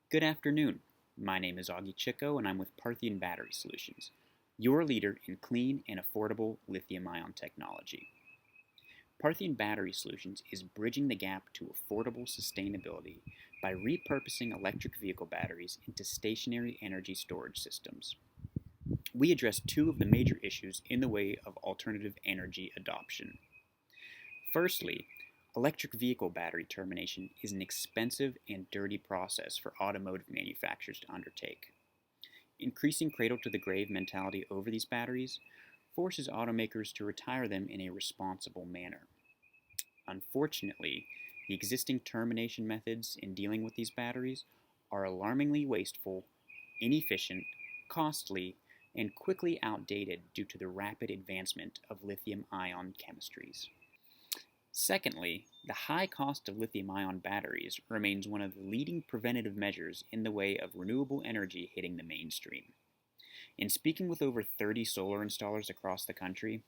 Good afternoon. My name is Augie Chico and I'm with Parthian Battery Solutions, your leader in clean and affordable lithium-ion technology. Parthian Battery Solutions is bridging the gap to affordable sustainability by repurposing electric vehicle batteries into stationary energy storage systems. We address two of the major issues in the way of alternative energy adoption. Firstly, electric vehicle battery termination is an expensive and dirty process for automotive manufacturers to undertake. Increasing cradle to the grave mentality over these batteries forces automakers to retire them in a responsible manner. Unfortunately, the existing termination methods in dealing with these batteries are alarmingly wasteful, inefficient, costly, and quickly outdated due to the rapid advancement of lithium ion chemistries. Secondly, the high cost of lithium-ion batteries remains one of the leading preventative measures in the way of renewable energy hitting the mainstream. In speaking with over 30 solar installers across the country,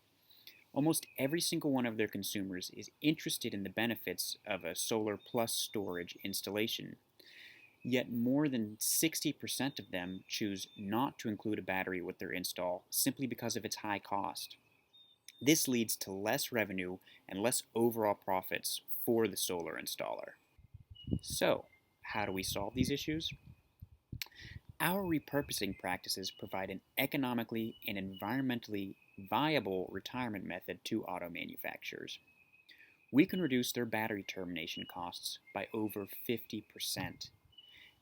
almost every single one of their consumers is interested in the benefits of a solar plus storage installation. Yet more than 60% of them choose not to include a battery with their install simply because of its high cost. This leads to less revenue and less overall profits for the solar installer. So, how do we solve these issues? Our repurposing practices provide an economically and environmentally viable retirement method to auto manufacturers. We can reduce their battery termination costs by over 50%.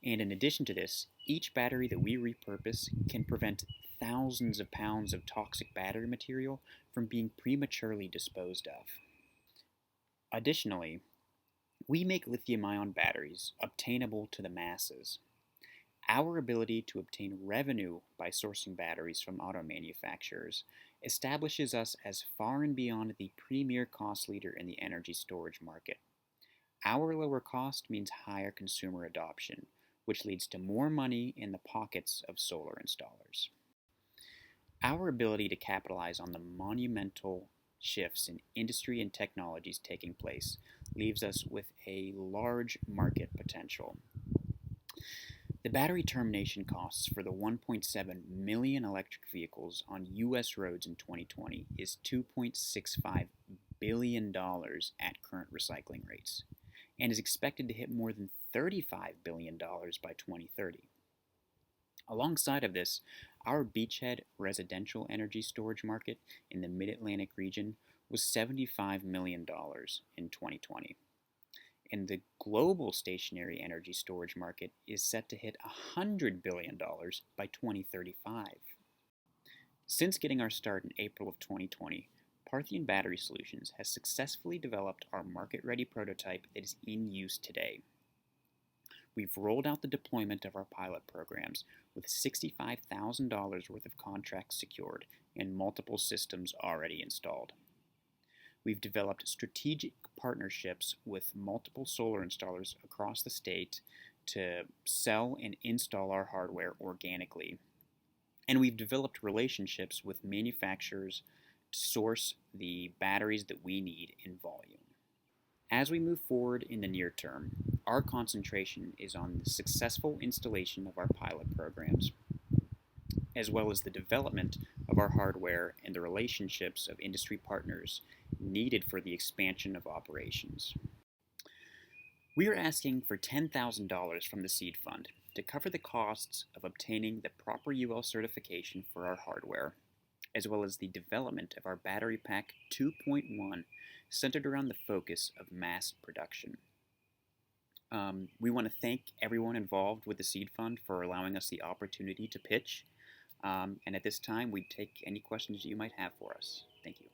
And in addition to this, each battery that we repurpose can prevent thousands of pounds of toxic battery material from being prematurely disposed of. Additionally, we make lithium-ion batteries obtainable to the masses. Our ability to obtain revenue by sourcing batteries from auto manufacturers establishes us as far and beyond the premier cost leader in the energy storage market. Our lower cost means higher consumer adoption, which leads to more money in the pockets of solar installers. Our ability to capitalize on the monumental shifts in industry and technologies taking place leaves us with a large market potential. The battery termination costs for the 1.7 million electric vehicles on U.S. roads in 2020 is $2.65 billion at current recycling rates, and is expected to hit more than $35 billion by 2030. Alongside of this, our beachhead residential energy storage market in the Mid-Atlantic region was $75 million in 2020. And the global stationary energy storage market is set to hit $100 billion by 2035. Since getting our start in April of 2020, Parthian Battery Solutions has successfully developed our market-ready prototype that is in use today. We've rolled out the deployment of our pilot programs with $65,000 worth of contracts secured and multiple systems already installed. We've developed strategic partnerships with multiple solar installers across the state to sell and install our hardware organically. And we've developed relationships with manufacturers to source the batteries that we need in volume. As we move forward in the near term, our concentration is on the successful installation of our pilot programs, as well as the development of our hardware and the relationships of industry partners needed for the expansion of operations. We are asking for $10,000 from the seed fund to cover the costs of obtaining the proper UL certification for our hardware, as well as the development of our Battery Pack 2.1 centered around the focus of mass production. We want to thank everyone involved with the seed fund for allowing us the opportunity to pitch. And at this time, we take any questions that you might have for us. Thank you.